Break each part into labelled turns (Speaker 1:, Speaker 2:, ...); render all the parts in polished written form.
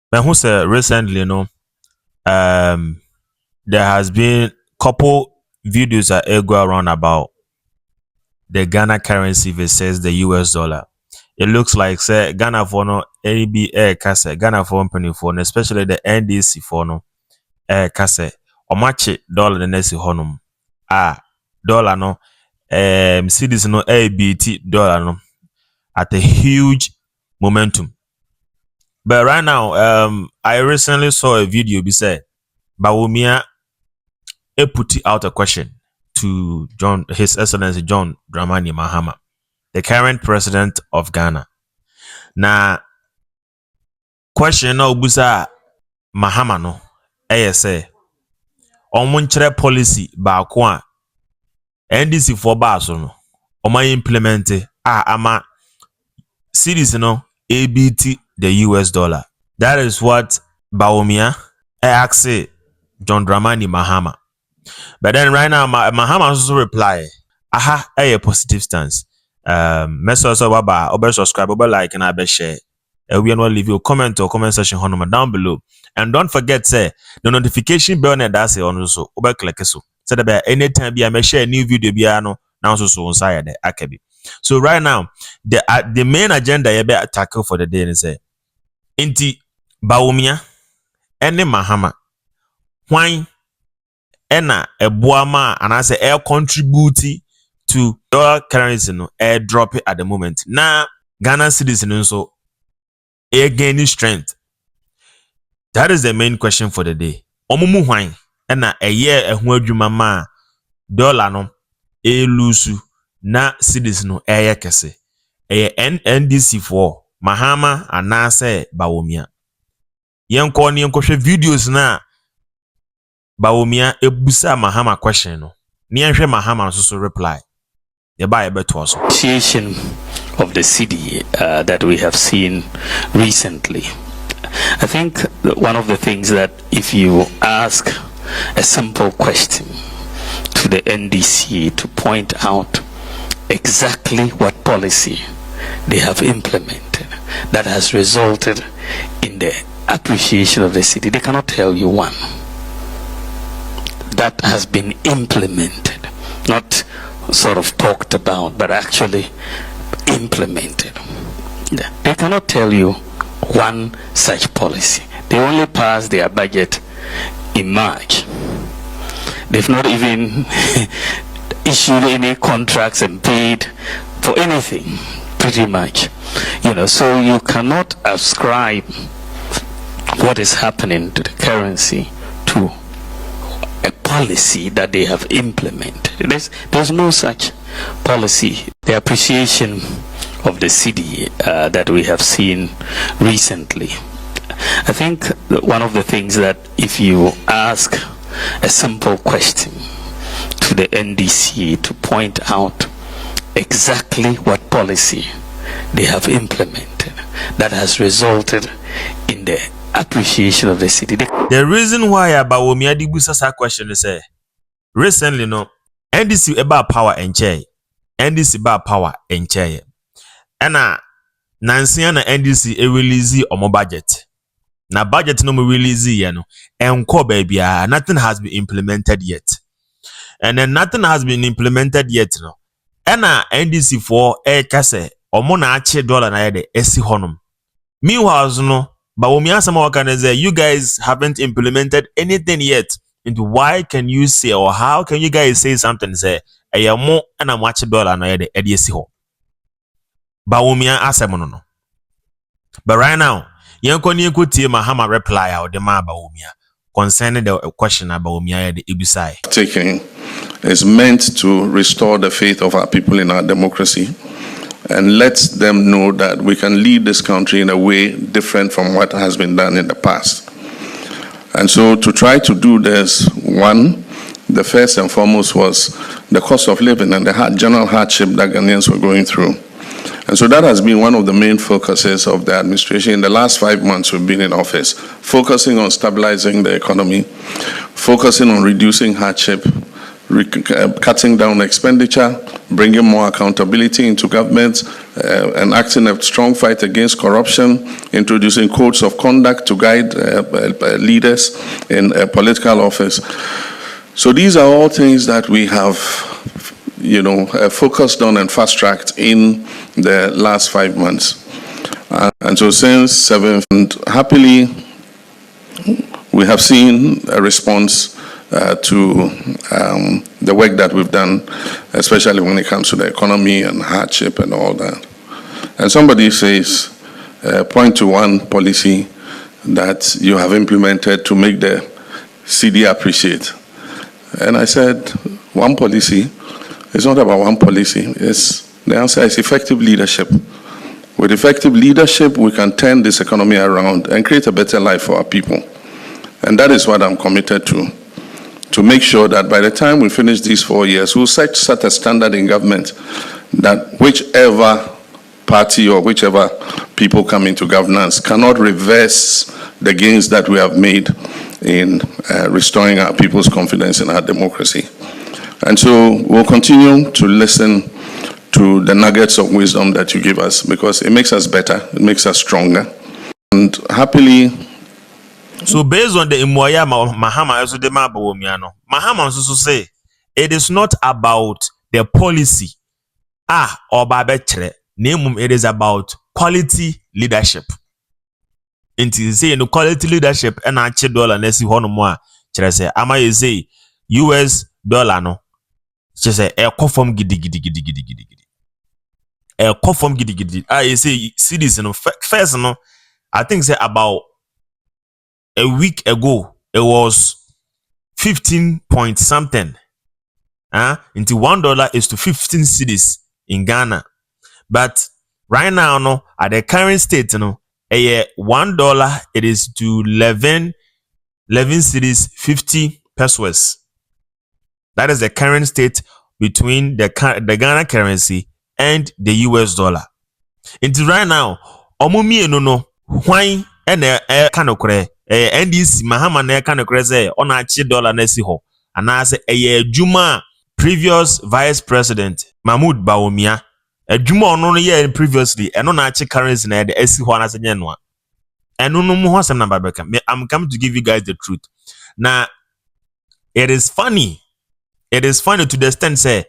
Speaker 1: But who said recently, um, there has been couple videos that go around about the Ghana currency versus the US dollar. It looks like say Ghana for no AB air kase Ghana for company for no, especially the NDC for no kase or match dollar the next honum. Dollar no cedis no ABT dollar no at a huge momentum. But right now, I recently saw a video be said Bawumia put out a question to His Excellency John Dramani Mahama, the current president of Ghana. Na question na obusa Mahama no say omo policy baako a NDC for baso no omo implement ama cedis no ABT the US dollar. That is what Bawumia asked John Dramani Mahama. But then right now Mahama also reply a positive stance. Message baba obe subscribe obe like and obe share. We will leave your comment or comment section down below. And don't forget say the notification bell na that's on so obe click so. So that anytime be I share a new video be no now so inside the akabi. So right now the main agenda you be tackle for the day is say inti Bawumia ene Mahama why ena eboama and I say air contribute to dollar currency no air drop it at the moment. Now Ghana cedis so air gaining strength. That is the main question for the day. Omumu hwan ena eye ehu adwuma ma dollar no lusu na cedis no air kese. NDC for Mahama anase Bawumia. Yenko ni yenko videos na Bawumia ebusa Mahama question no. Ni enhwe Mahama so reply.
Speaker 2: Appreciation of the city that we have seen recently. I think one of the things that if you ask a simple question to the NDC to point out exactly what policy they have implemented that has resulted in the appreciation of the city, they cannot tell you one that has been implemented, not sort of talked about, but actually implemented. They cannot tell you one such policy. They only pass their budget in March. They've not even issued any contracts and paid for anything, pretty much. So you cannot ascribe what is happening to the currency to a policy that they have implemented. There's no such policy. The appreciation of the city that we have seen recently. I think one of the things that if you ask a simple question to the NDC to point out exactly what policy they have implemented that has resulted in the appreciation of the city.
Speaker 1: The reason why Bawumia dibusa sa question is recently NDC about power and chair. NDC about power and chair. Ena nansia na NDC release omo budget. Na budget no release ye no enko baby nothing has been implemented yet. And then nothing has been implemented yet no. Ena NDC for kase omo na ache dollar na yede esi honum. Meanwhile no Bawumia sama say you guys haven't implemented anything yet. And why can you say or how can you guys say something say mo ana mo ache dollar na yede esi ho. Bawumia asemono no. But right now, yenko ni tie Mahama reply out the ma Bawumia concerning the question about Bawumia the ibusai.
Speaker 3: Taking is meant to restore the faith of our people in our democracy and let them know that we can lead this country in a way different from what has been done in the past. And so to try to do this, one, the first and foremost was the cost of living and the general hardship that Ghanaians were going through. And so that has been one of the main focuses of the administration in the last 5 months we've been in office, focusing on stabilizing the economy, focusing on reducing hardship, cutting down expenditure, bringing more accountability into government, enacting a strong fight against corruption, introducing codes of conduct to guide leaders in political office. So these are all things that we have, focused on and fast-tracked in the last 5 months. And so since 7th, and happily, we have seen a response to the work that we've done, especially when it comes to the economy and hardship and all that. And somebody says, point to one policy that you have implemented to make the CD appreciate. And I said, one policy. It's not about one policy. The answer is effective leadership. With effective leadership, we can turn this economy around and create a better life for our people. And that is what I'm committed to make sure that by the time we finish these 4 years, we'll set a standard in government that whichever party or whichever people come into governance cannot reverse the gains that we have made in restoring our people's confidence in our democracy. And so we'll continue to listen to the nuggets of wisdom that you give us, because it makes us better, it makes us stronger. And happily...
Speaker 1: So based on the Imoya Mahama also the Bawumia no, Mahama also say it is not about the policy or babetre name, it is about quality leadership. Until say no quality leadership and $1 na si hono mo a kire say ama you say US dollar no she say e kofom gidi e kofom gidi you say cedis no first no I think say about a week ago it was 15 point something into $1 is to 15 cedis in Ghana, but right now no at the current state no $1 it is to 11 cedis 50 pesos. That is the current state between the Ghana currency and the US dollar. Until right now omumi no why and kind of NDC Mahama na kind of say on $1 na si ho anase juma previous vice president Mahama Bawumia juma ono no year previously eno na currency na the esi ho anase nyenwa eno no mo ho asem na babeka. I'm coming to give you guys the truth. Now it is funny to the extent say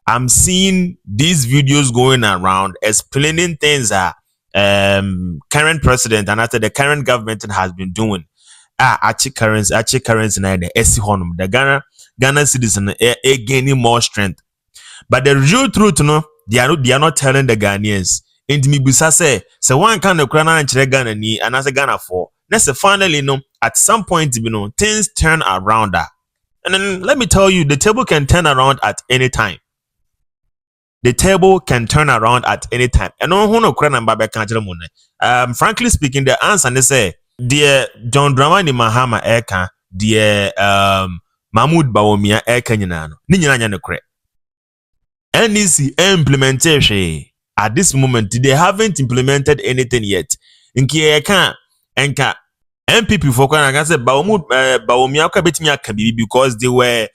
Speaker 1: I'm seeing these videos going around explaining things that current president and after the current government has been doing. Achi currency na the esi honum the Ghana citizen gaining more strength. But the real truth no, they are not telling the Ghanaians. Into me bisa say one kind of krana and Ghana ni and as a Ghana for. Let's finally no at some point things turn around that. And then let me tell you, the table can turn around at any time. The table can turn around at any time. And frankly speaking, the answer they say, dear John Dramani Mahama eka, dear Mahama Bawumia eka nyinano. Ni nyina no kre. NDC implementation at this moment they haven't implemented anything yet. Inki eka enka MPP for Kwana say Bawumia ka betimi aka bibi because they were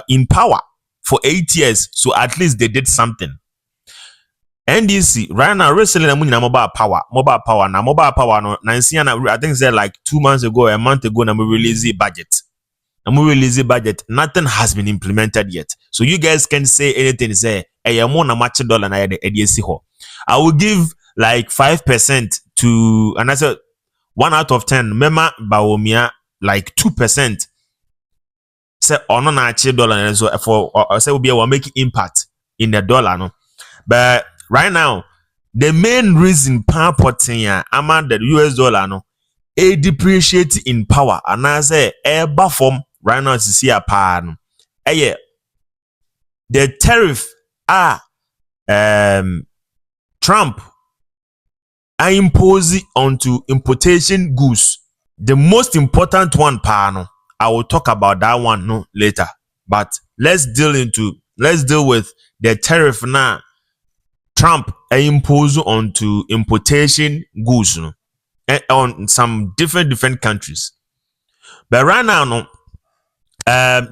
Speaker 1: in power for 8 years, so at least they did something. NDC right now recently na mobile power no I think say like 2 months ago, a month ago na release the budget. Nothing has been implemented yet. So you guys can say anything, say more na match dollar na the ho. I will give like 5% to, and I said 1 out of 10 Mema Bawumia like 2%. Say ono na $1 and so for say will make impact in the dollar no. But right now the main reason power ama the US dollar no depreciate in power and I say form right now to see a pa no the tariff Trump are imposing onto importation goods. The most important one pa no, I will talk about that one no later. But let's deal with the tariff now Trump impose onto importation goods no, on some different countries. But right now no,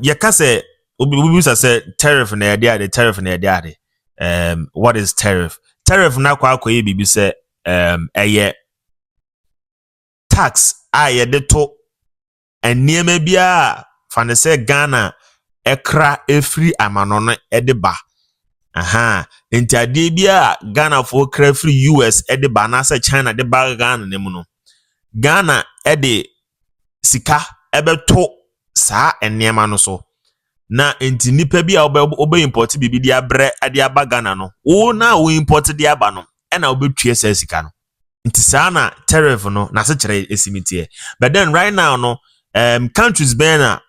Speaker 1: you can say we say tariff na the tariff na the what is tariff? Tariff na kwa bibi say eye tax a ye de to enniema bia fa ne say Ghana ekra efri amanono de ba. Aha, enti ade bia Ghana for kra free US de ba na say China de ba Ghana ne mu no. Ghana de sika ebeto saa enniema no so. Na enti nipa bia obe import bibi dia bre ade aba Ghana no. Wo na wo import dia aba no, e na obetue saa sika no. Nti saa na tariff no na se kire esimitie. But then right now no countries bena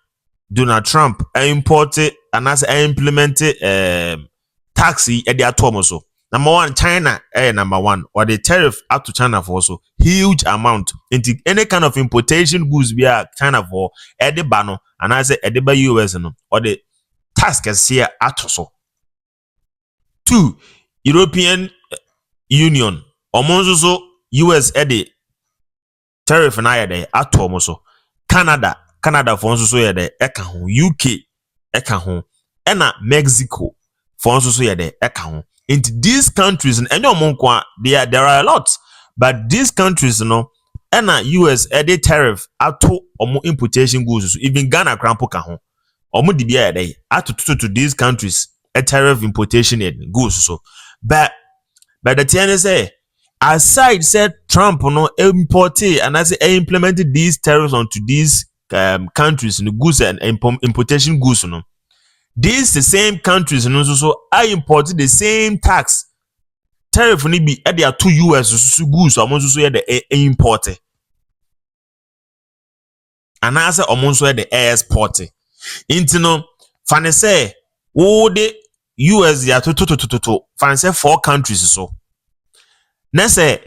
Speaker 1: Donald Trump imported and as implemented tax e dey atom so. Number one, China number one, or the tariff up to China for also huge amount. Into any kind of importation goods via China for the bano and I say the US no or the tax is here at so. Two, European Union omonzo US the tariff na ya dey atom so. Canada for nso so ye de eka ho, UK eka ho, ena Mexico for nso so ye de eka ho. Into these countries and there are a lot, but these countries no ena US the tariff ato omo importation goods so even Ghana crampo ka ho. Omo di bia ye de ato to these countries a tariff importation goods so. But the thing is say aside said Trump no imported and as implemented these tariffs onto these countries in the goods and importation goods no. These the same countries no so I imported the same tax tariff ni be at their 2 US goods almost so the imported. And as almost so the export. Into no fan say wo the US ya to fan say 4 countries so. Na say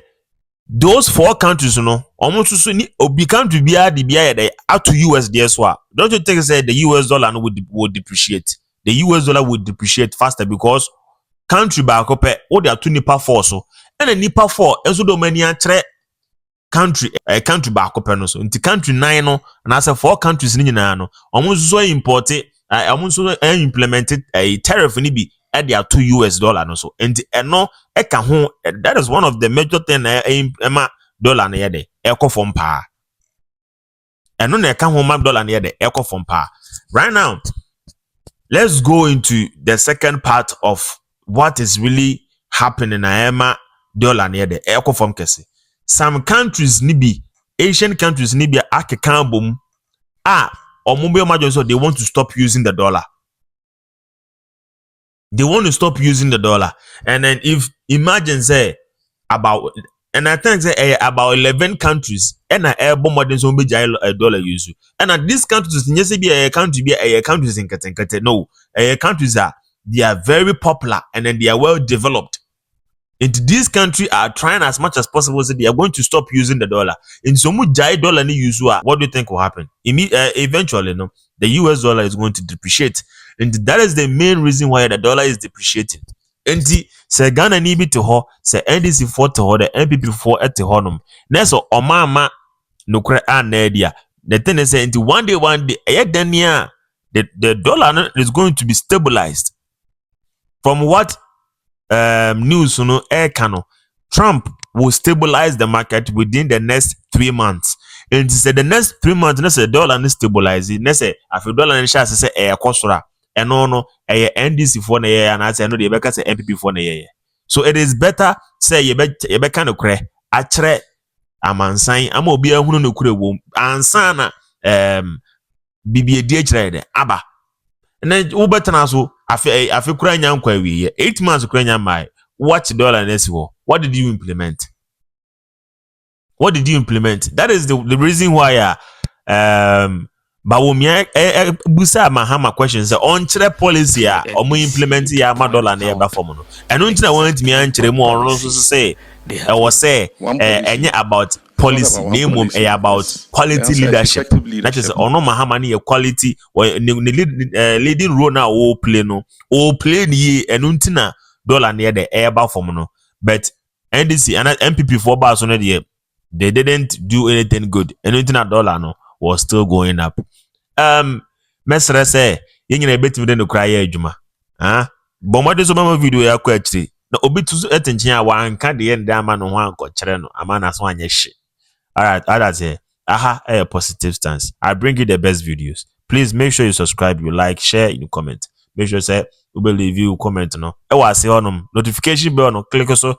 Speaker 1: those 4 countries no almost so ni obi country bia the bia dey out to US there so. Don't you think say the US dollar no would depreciate? The US dollar would depreciate faster because country back up o dey to nipa 4 so and a nipa 4 enso do mani a country back up no so into country 9 no and as 4 countries ni nyina no almost so imported almost so implemented a tariff ni bi at their 2 US dollar no so and no eka ho that is one of the major thing ema dollar na yede eko from pa eno na eka ho ma dollar na yede eko from pa. Right now let's go into the second part of what is really happening na ema dollar na yede eko from kese. Some countries ni bi Asian countries ni bi akeka bom omumbe ma so they want to stop using the dollar. They want to stop using the dollar. And then if imagine say about and I think say about 11 countries and a modern so be a dollar use. And these countries yes be a country be a countries in kete no countries they are very popular and then they are well developed. And these countries are trying as much as possible so they are going to stop using the dollar. In so much dollar ni use what do you think will happen? Eventually no the US dollar is going to depreciate. And that is the main reason why the dollar is depreciating. And se Ghana ni bi to ho, se NDC for to ho, the MPP for at to honum. Neso omama no kre na dia. The thing is say one day the dollar is going to be stabilized. From what news no kano, Trump will stabilize the market within the next 3 months. And say the next 3 months, na say dollar is stabilized. Na say afi dollar ni sha say kosora. No NDC for na and I say no the beka say MPP for na so it is better say ye be kind of kre achre amansan ama obi ahunu no kure wom ansa na bibie die kire de aba na wo betana so afi kura nya nkwa wi 8 months kura nya mai watch dollar next war. What did you implement? What did you implement? That is the reason why Bawumia busa Mahama questions on chere policy omo implement ya ma dollar na eba form no eno ntina want me anchere mu onro so say was say enye about policy name about quality leadership. That is ono Mahama ni quality leading role na o play ni eno ntina dollar na de eba form no. But NDC and MPP for bars on the they didn't do anything good. Eno ntina dollar no was still going up. Mesra say Yenya betimi de no kra ye adwuma. Ah, bomode so mama video ya kwa akire. Na obi tu etenchen a wanka de ye ndama no ho anko kire no ama na so anye hye. All right, that's it. Aha, a positive stance. I bring you the best videos. Please make sure you subscribe, you like, share, you comment. Make sure say you believe you comment no. E wa say onum notification bell no click so.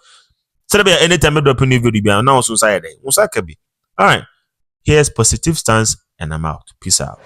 Speaker 1: So that anytime I drop a new video, now so side. All right. Here's positive stance, and I'm out. Peace out.